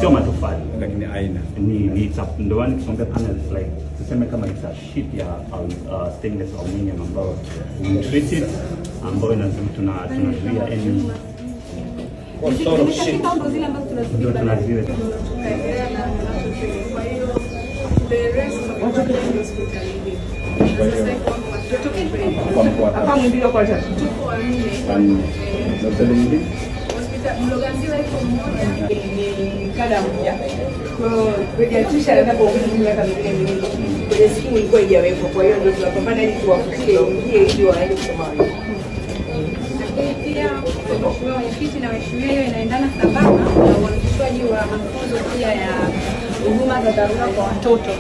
Sio matofali lakini aina ni ndio wani kusonga panels like tuseme kama it's a sheet ya stainless aluminum ambayo treated ambayo tunazuia any what sort of sheet ndio tunazuia. Hapa mwingine kwa sasa kada moja kwa kuhakikisha na kwa miaka miwili kwenye simu ilikuwa haijawekwa, kwa hiyo ndio tunapambana ili tuwafikie ili waende kusoma. Pia mheshimiwa mwenyekiti na mheshimiwa, hiyo inaendana sambamba na uanzishwaji wa mafunzo pia ya huduma za dharura kwa watoto.